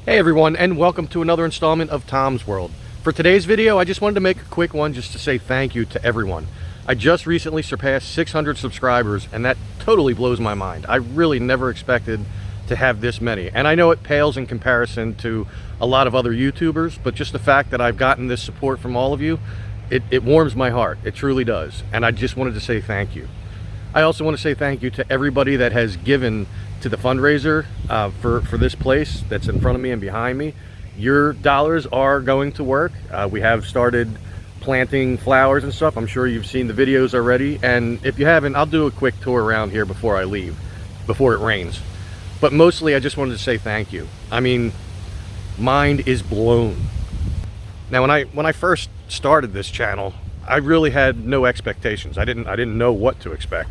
Hey everyone, and welcome to another installment of Tom's World. For today's video, I just wanted to make a quick one just to say thank you to everyone. I just recently surpassed 600 subscribers, and that totally blows my mind. I really never expected to have this many, and I know it pales in comparison to a lot of other YouTubers, but just the fact that I've gotten this support from all of you, it warms my heart. It truly does, and I just wanted to say thank you. I also want to say thank you to everybody that has given to the fundraiser for this place that's in front of me and behind me. Your dollars are going to work. We have started planting flowers and stuff. I'm sure you've seen the videos already, and if you haven't, I'll do a quick tour around here before I leave, before it rains. But mostly I just wanted to say thank you. I mean, mind is blown. Now when I first started this channel, I really had no expectations. I didn't know what to expect,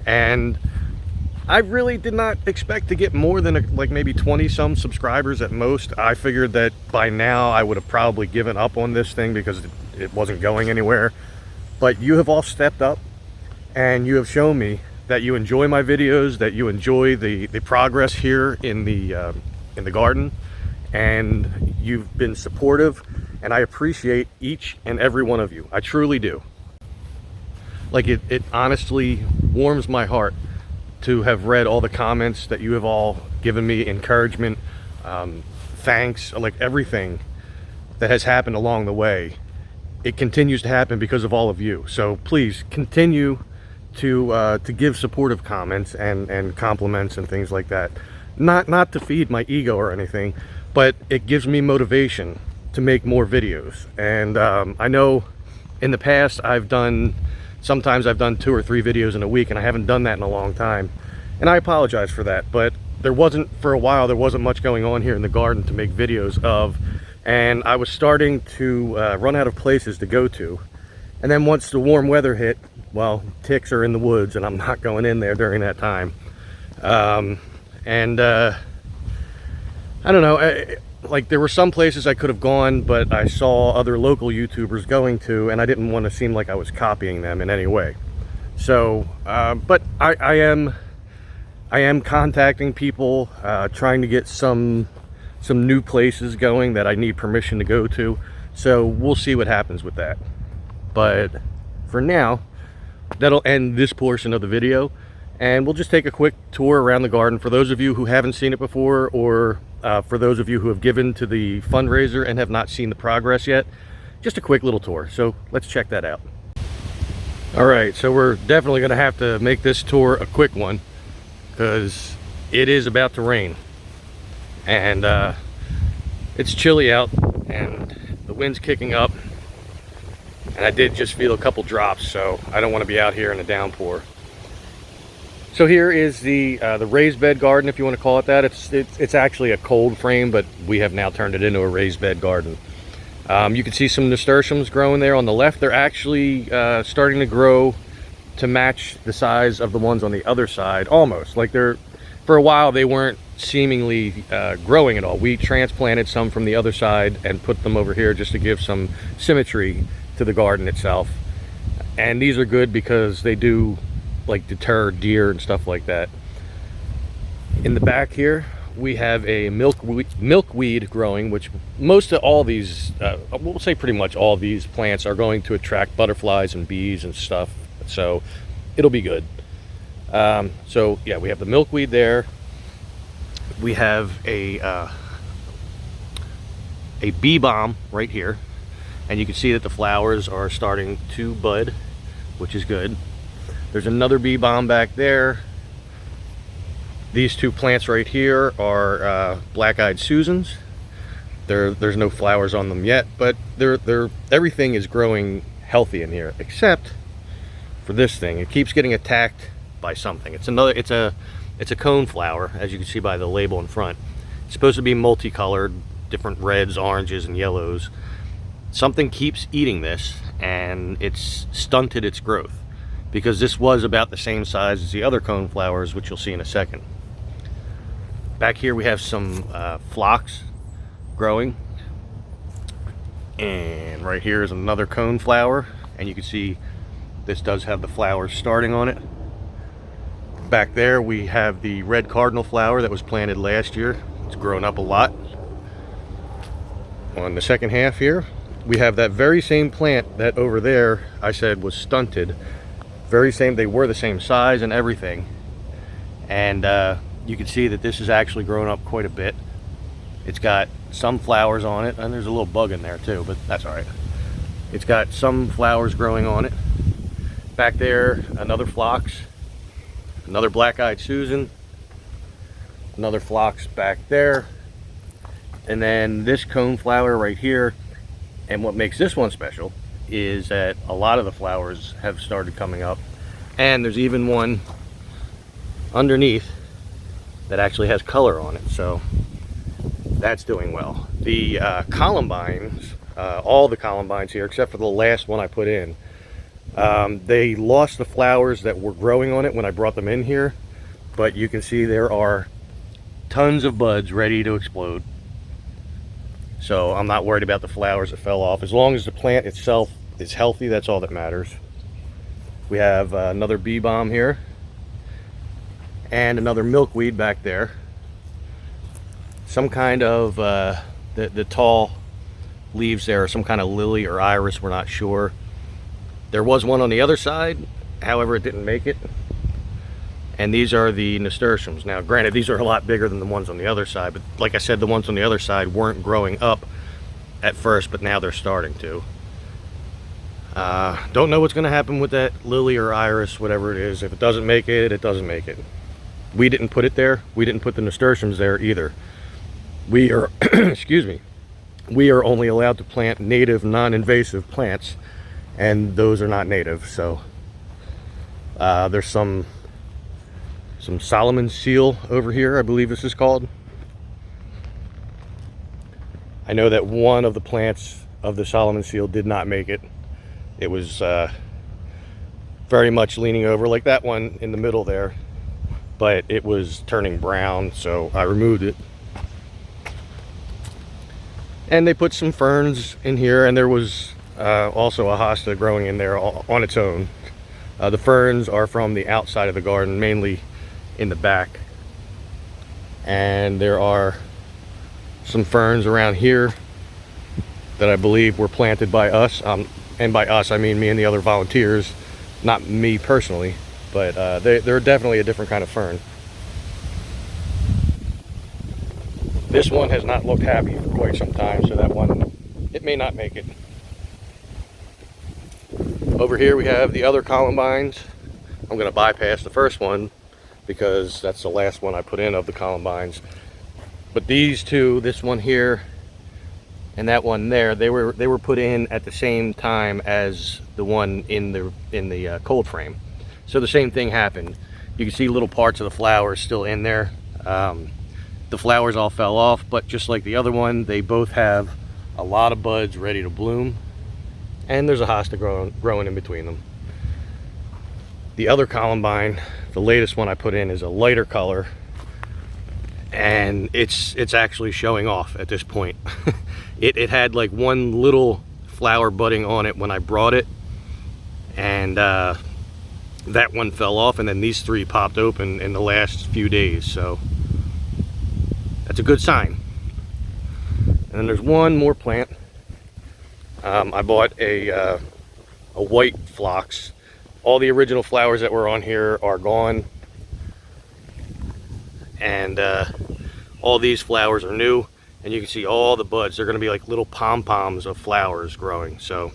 and I really did not expect to get more than like maybe 20 some subscribers at most. I figured that by now I would have probably given up on this thing because it wasn't going anywhere. But you have all stepped up, and you have shown me that you enjoy my videos, that you enjoy the progress here in the garden, and you've been supportive, and I appreciate each and every one of you. I truly do. Like it honestly warms my heart to have read all the comments that you have all given me, encouragement, thanks, like everything that has happened along the way. It continues to happen because of all of you. So please continue to give supportive comments and compliments and things like that. Not to feed my ego or anything, but it gives me motivation to make more videos. And I know in the past sometimes I've done 2 or 3 videos in a week, and I haven't done that in a long time, and I apologize for that. But for a while there wasn't much going on here in the garden to make videos of, and I was starting to run out of places to go to. And then once the warm weather hit, well, ticks are in the woods, and I'm not going in there during that time. I don't know, like there were some places I could have gone, but I saw other local YouTubers going to, and I didn't want to seem like I was copying them in any way. So, but I am contacting people, trying to get some new places going that I need permission to go to. So we'll see what happens with that. But for now, that'll end this portion of the video, and we'll just take a quick tour around the garden for those of you who haven't seen it before, or for those of you who have given to the fundraiser and have not seen the progress yet. Just a quick little tour, so let's check that out. All right, so we're definitely going to have to make this tour a quick one because it is about to rain, and it's chilly out and the wind's kicking up, and I did just feel a couple drops, so I don't want to be out here in a downpour. So here is the raised bed garden, if you want to call it that. It's actually a cold frame, but we have now turned it into a raised bed garden. You can see some nasturtiums growing there on the left. They're actually starting to grow to match the size of the ones on the other side, almost. Like for a while they weren't seemingly growing at all. We transplanted some from the other side and put them over here just to give some symmetry to the garden itself. And these are good because they do like deter deer and stuff like that. In the back here we have a milkweed growing, which most of all these, we'll say pretty much all these plants are going to attract butterflies and bees and stuff, so it'll be good. So yeah, we have the milkweed there. We have a bee balm right here, and you can see that the flowers are starting to bud, which is good. There's another bee balm back there. These 2 plants right here are black-eyed Susans. There's no flowers on them yet, but everything is growing healthy in here, except for this thing. It keeps getting attacked by something. It's a cone flower, as you can see by the label in front. It's supposed to be multicolored, different reds, oranges, and yellows. Something keeps eating this, and it's stunted its growth, because this was about the same size as the other cone flowers, which you'll see in a second. Back here we have some phlox growing, and right here is another cone flower, and you can see this does have the flowers starting on it. Back there we have the red cardinal flower that was planted last year. It's grown up a lot. on the second half here, we have that very same plant that over there I said was stunted. Very same, they were the same size and everything. And you can see that this has actually grown up quite a bit. It's got some flowers on it, and there's a little bug in there too, but that's all right. It's got some flowers growing on it. Back there, another phlox, another black-eyed Susan, another phlox back there, and then this cone flower right here. And what makes this one special is that a lot of the flowers have started coming up, and there's even one underneath that actually has color on it, so that's doing well. The columbines, all the columbines here except for the last one I put in, they lost the flowers that were growing on it when I brought them in here, but you can see there are tons of buds ready to explode. So I'm not worried about the flowers that fell off. As long as the plant itself is healthy, that's all that matters. We have another bee balm here and another milkweed back there. Some kind of, the tall leaves there are some kind of lily or iris, we're not sure. There was one on the other side, however it didn't make it. And these are the nasturtiums. Now granted, these are a lot bigger than the ones on the other side, but like I said, the ones on the other side weren't growing up at first, but now they're starting to. Don't know what's going to happen with that lily or iris, whatever it is. If it doesn't make it, it doesn't make it. We didn't put it there. We didn't put the nasturtiums there either. We are, excuse me, we are only allowed to plant native, non-invasive plants, and those are not native. So there's some Solomon seal over here, I believe this is called. I know that one of the plants of the Solomon seal did not make it. It was very much leaning over, like that one in the middle there, but it was turning brown, so I removed it. And they put some ferns in here, and there was also a hosta growing in there on its own. The ferns are from the outside of the garden, mainly in the back. And there are some ferns around here that I believe were planted by us. And by us, I mean me and the other volunteers, not me personally, but they're definitely a different kind of fern. This one has not looked happy for quite some time, so that one, it may not make it. Over here we have the other columbines. I'm going to bypass the first one because that's the last one I put in of the columbines. But these two, this one here and that one there, they were put in at the same time as the one in the cold frame. So the same thing happened. You can see little parts of the flowers still in there. The flowers all fell off, but just like the other one, they both have a lot of buds ready to bloom, and there's a hosta growing in between them. The other columbine, the latest one I put in, is a lighter color, and it's actually showing off at this point. It had like one little flower budding on it when I brought it, and that one fell off, and then these three popped open in the last few days, so that's a good sign. And then there's one more plant. I bought a white phlox. All the original flowers that were on here are gone, and all these flowers are new, and you can see all the buds. They're going to be like little pom-poms of flowers growing, so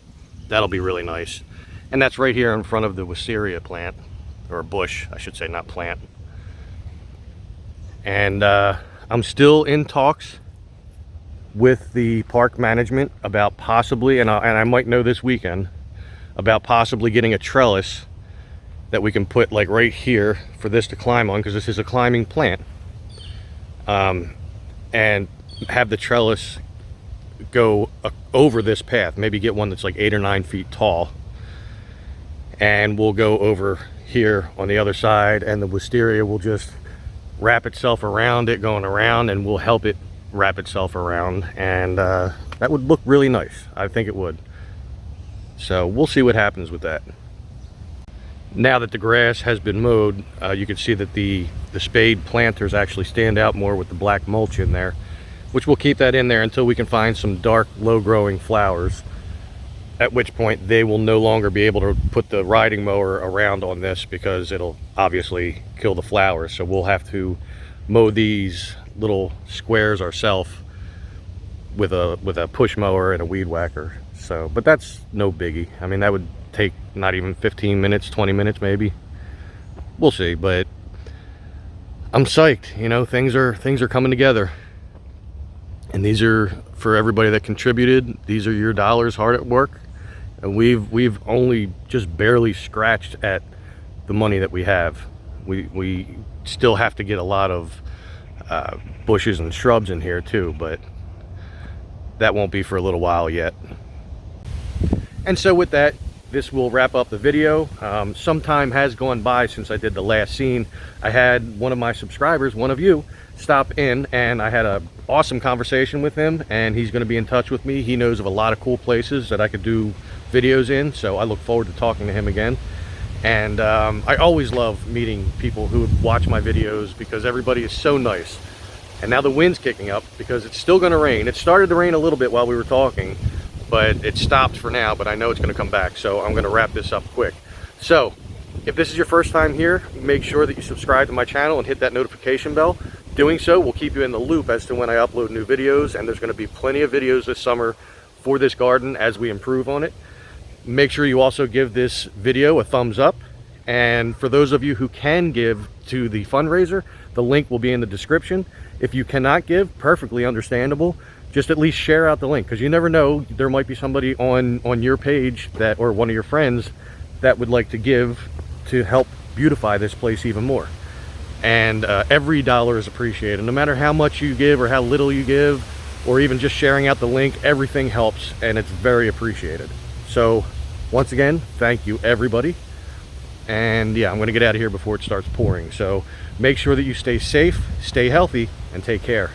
that'll be really nice. And that's right here in front of the wisteria plant, or bush I should say, not plant. And I'm still in talks with the park management about possibly, and I might know this weekend, about possibly getting a trellis that we can put like right here for this to climb on, because this is a climbing plant, and have the trellis go over this path. Maybe get one that's like 8 or 9 feet tall, and we'll go over here on the other side, and the wisteria will just wrap itself around it going around, and we'll help it wrap itself around, and that would look really nice. I think it would. So we'll see what happens with that. Now that the grass has been mowed, you can see that the spade planters actually stand out more with the black mulch in there. which we'll keep that in there until we can find some dark, low-growing flowers, at which point they will no longer be able to put the riding mower around on this because it'll obviously kill the flowers. So we'll have to mow these little squares ourselves with a push mower and a weed whacker. So, but that's no biggie. I mean, that would take not even 15 minutes, 20 minutes maybe. We'll see, but I'm psyched. You know, things are coming together. And these are for everybody that contributed. These are your dollars hard at work. And we've only just barely scratched at the money that we have. We still have to get a lot of bushes and shrubs in here too, but that won't be for a little while yet. And so with that, this will wrap up the video. Some time has gone by since I did the last scene. I had one of my subscribers, one of you, stop in, and I had an awesome conversation with him, and he's going to be in touch with me. He knows of a lot of cool places that I could do videos in, so I look forward to talking to him again. And I always love meeting people who watch my videos because everybody is so nice. And now the wind's kicking up because it's still going to rain. It started to rain a little bit while we were talking, but it stopped for now, but I know it's going to come back, so I'm going to wrap this up quick. So if this is your first time here, make sure that you subscribe to my channel and hit that notification bell. Doing so will keep you in the loop as to when I upload new videos, and there's going to be plenty of videos this summer for this garden as we improve on it. Make sure you also give this video a thumbs up, and for those of you who can give to the fundraiser, the link will be in the description. If you cannot give, perfectly understandable. Just at least share out the link, because you never know, there might be somebody on your page that, or one of your friends, that would like to give to help beautify this place even more. And every dollar is appreciated. No matter how much you give or how little you give, or even just sharing out the link, everything helps, and it's very appreciated. So once again, thank you everybody. And yeah, I'm going to get out of here before it starts pouring. So make sure that you stay safe, stay healthy, and take care.